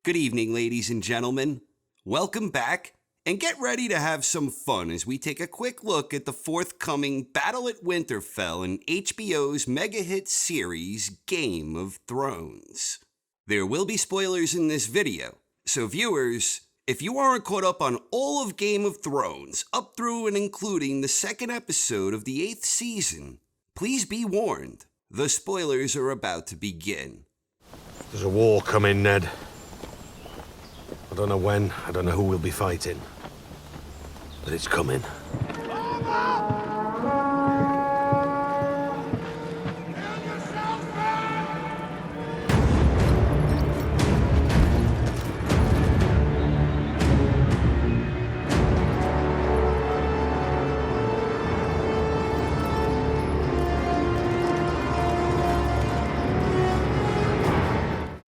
Good evening, ladies and gentlemen. Welcome back, and get ready to have some fun as we take a quick look at the forthcoming Battle at Winterfell in HBO's mega-hit series, Game of Thrones. There will be spoilers in this video, so viewers, if you aren't caught up on all of Game of Thrones, up through and including the second episode of the 8th season, please be warned, the spoilers are about to begin. There's a war coming, Ned. I don't know when, I don't know who we'll be fighting. But it's coming.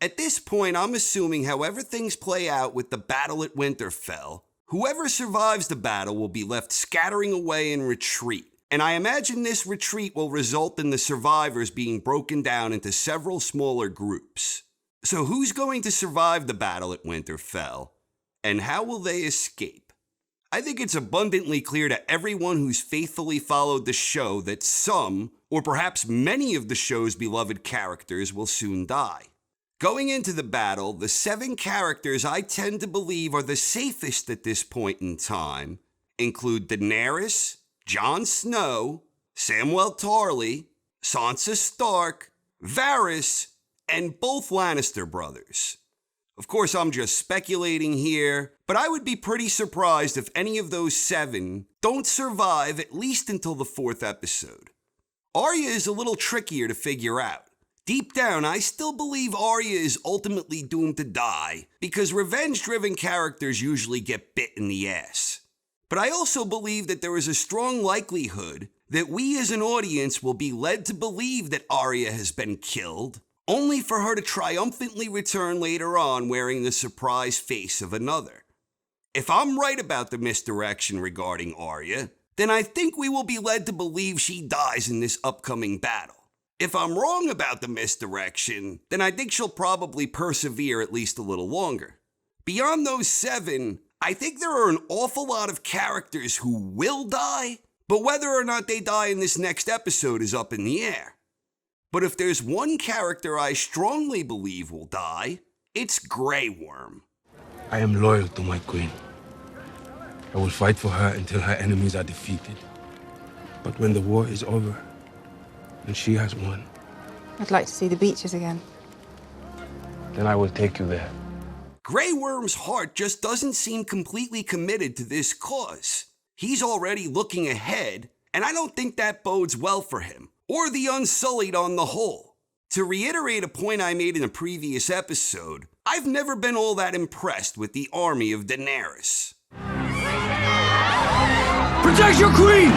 At this point, I'm assuming however things play out with the battle at Winterfell, whoever survives the battle will be left scattering away in retreat. And I imagine this retreat will result in the survivors being broken down into several smaller groups. So who's going to survive the battle at Winterfell? And how will they escape? I think it's abundantly clear to everyone who's faithfully followed the show that some, or perhaps many of the show's beloved characters will soon die. Going into the battle, the 7 characters I tend to believe are the safest at this point in time include Daenerys, Jon Snow, Samwell Tarly, Sansa Stark, Varys, and both Lannister brothers. Of course, I'm just speculating here, but I would be pretty surprised if any of those 7 don't survive at least until the 4th episode. Arya is a little trickier to figure out. Deep down, I still believe Arya is ultimately doomed to die because revenge-driven characters usually get bit in the ass. But I also believe that there is a strong likelihood that we as an audience will be led to believe that Arya has been killed, only for her to triumphantly return later on wearing the surprise face of another. If I'm right about the misdirection regarding Arya, then I think we will be led to believe she dies in this upcoming battle. If I'm wrong about the misdirection, then I think she'll probably persevere at least a little longer. Beyond those 7, I think there are an awful lot of characters who will die, but whether or not they die in this next episode is up in the air. But if there's one character I strongly believe will die, it's Grey Worm. I am loyal to my queen. I will fight for her until her enemies are defeated. But when the war is over, and she has won, I'd like to see the beaches again. then I will take you there. Grey Worm's heart just doesn't seem completely committed to this cause. He's already looking ahead, and I don't think that bodes well for him, or the Unsullied on the whole. To reiterate a point I made in a previous episode, I've never been all that impressed with the army of Daenerys. Protect your queen!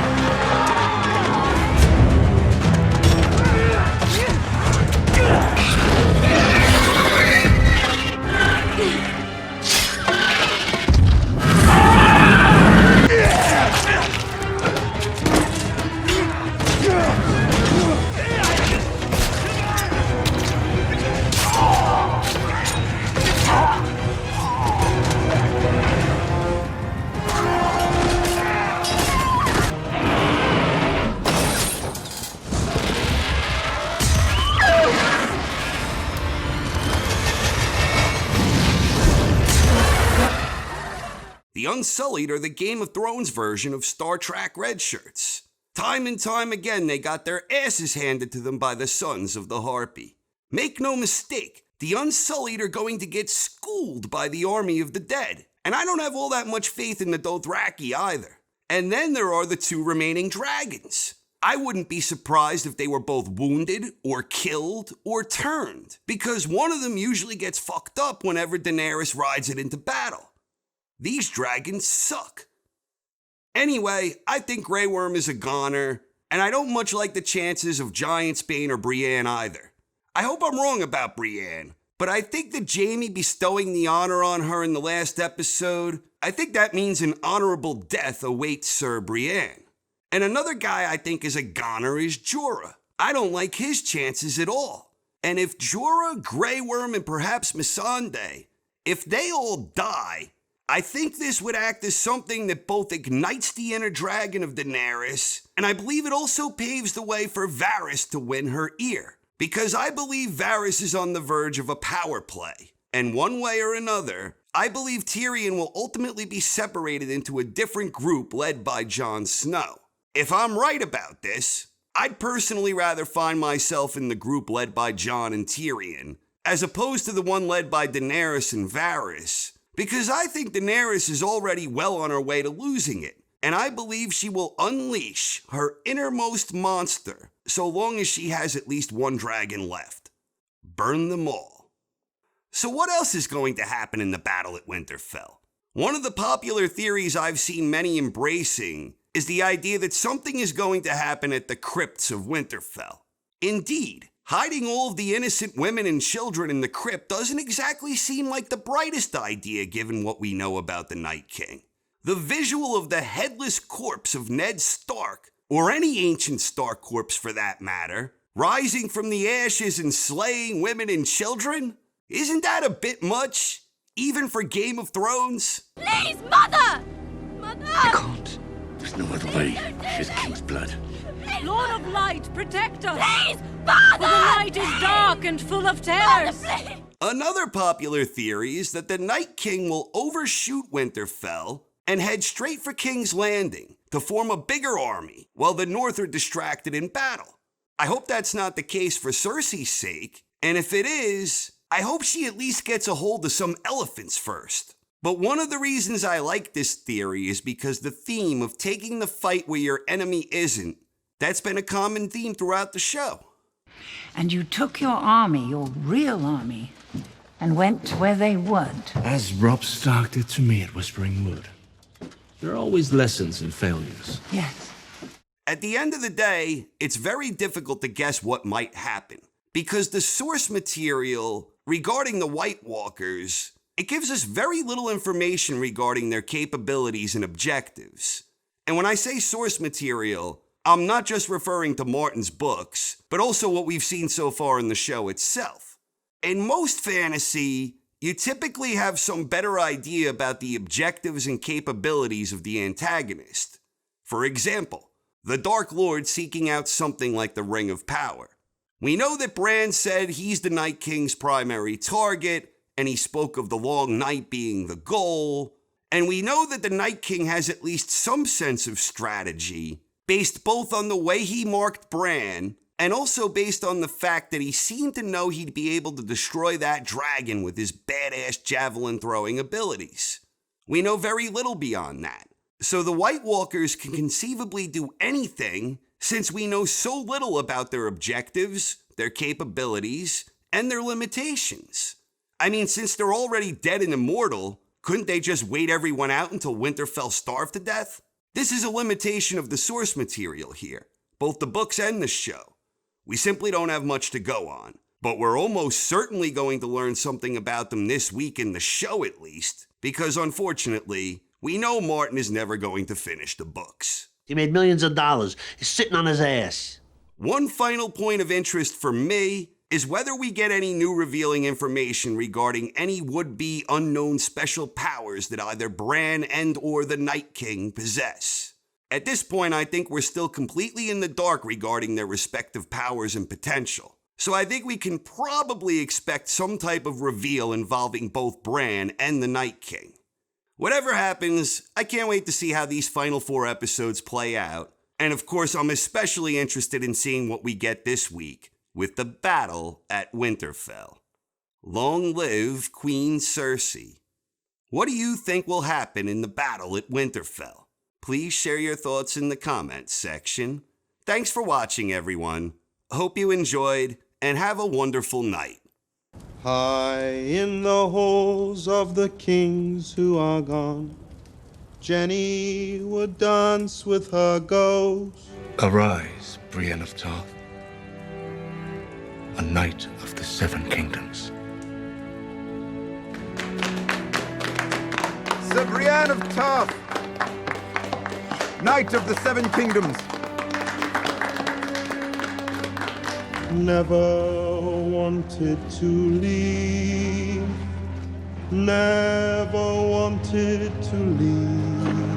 The Unsullied are the Game of Thrones version of Star Trek red shirts. Time and time again, they got their asses handed to them by the Sons of the Harpy. Make no mistake, the Unsullied are going to get schooled by the army of the dead. And I don't have all that much faith in the Dothraki either. And then there are the 2 remaining dragons. I wouldn't be surprised if they were both wounded, or killed, or turned, because one of them usually gets fucked up whenever Daenerys rides it into battle. These dragons suck. Anyway, I think Grey Worm is a goner, and I don't much like the chances of Giantsbane or Brienne either. I hope I'm wrong about Brienne, but I think that Jaime bestowing the honor on her in the last episode, I think that means an honorable death awaits Sir Brienne. And another guy I think is a goner is Jorah. I don't like his chances at all. And if Jorah, Grey Worm, and perhaps Missandei, If they all die, I think this would act as something that both ignites the inner dragon of Daenerys, and I believe it also paves the way for Varys to win her ear. Because I believe Varys is on the verge of a power play, and one way or another, I believe Tyrion will ultimately be separated into a different group led by Jon Snow. If I'm right about this, I'd personally rather find myself in the group led by Jon and Tyrion, as opposed to the one led by Daenerys and Varys, because I think Daenerys is already well on her way to losing it, and I believe she will unleash her innermost monster so long as she has at least one dragon left. Burn them all. So what else is going to happen in the battle at Winterfell? One of the popular theories I've seen many embracing is the idea that something is going to happen at the crypts of Winterfell. Indeed, hiding all of the innocent women and children in the crypt doesn't exactly seem like the brightest idea given what we know about the Night King. The visual of the headless corpse of Ned Stark, or any ancient Stark corpse for that matter, rising from the ashes and slaying women and children? Isn't that a bit much, even for Game of Thrones? Please, Mother! Mother! I can't. There's no other way. She's King's blood. Lord of Light, protect us! Please, Father! For the night is dark and full of terrors. Father, please! Another popular theory is that the Night King will overshoot Winterfell and head straight for King's Landing to form a bigger army while the North are distracted in battle. I hope that's not the case for Cersei's sake, and if it is, I hope she at least gets a hold of some elephants first. But one of the reasons I like this theory is because the theme of taking the fight where your enemy isn't, that's been a common theme throughout the show. And you took your army, your real army, and went where they weren't. As Robb Stark did to me at Whispering Wood. There are always lessons in failures. Yes. At the end of the day, it's very difficult to guess what might happen, because the source material regarding the White Walkers, it gives us very little information regarding their capabilities and objectives. And when I say source material, I'm not just referring to Martin's books, but also what we've seen so far in the show itself. In most fantasy, you typically have some better idea about the objectives and capabilities of the antagonist. For example, the Dark Lord seeking out something like the Ring of Power. We know that Bran said he's the Night King's primary target, and he spoke of the Long Night being the goal. And we know that the Night King has at least some sense of strategy, based both on the way he marked Bran, and also based on the fact that he seemed to know he'd be able to destroy that dragon with his badass javelin-throwing abilities. We know very little beyond that. So the White Walkers can conceivably do anything, since we know so little about their objectives, their capabilities, and their limitations. I mean, since they're already dead and immortal, couldn't they just wait everyone out until Winterfell starved to death? This is a limitation of the source material here, both the books and the show. We simply don't have much to go on, but we're almost certainly going to learn something about them this week in the show at least, because unfortunately, we know Martin is never going to finish the books. He made millions of dollars. He's sitting on his ass. One final point of interest for me is whether we get any new revealing information regarding any would-be unknown special powers that either Bran and or the Night King possess. At this point, I think we're still completely in the dark regarding their respective powers and potential. So I think we can probably expect some type of reveal involving both Bran and the Night King. Whatever happens, I can't wait to see how these final 4 episodes play out. And of course, I'm especially interested in seeing what we get this week with the battle at Winterfell. Long live Queen Cersei. What do you think will happen in the battle at Winterfell? Please share your thoughts in the comments section. Thanks for watching, everyone. Hope you enjoyed, and have a wonderful night. High in the halls of the kings who are gone, Jenny would dance with her ghost. Arise, Brienne of Tarth, a knight of the 7 kingdoms. Sir Brienne of Tarth, Knight of the 7 Kingdoms. Never wanted to leave never wanted to leave.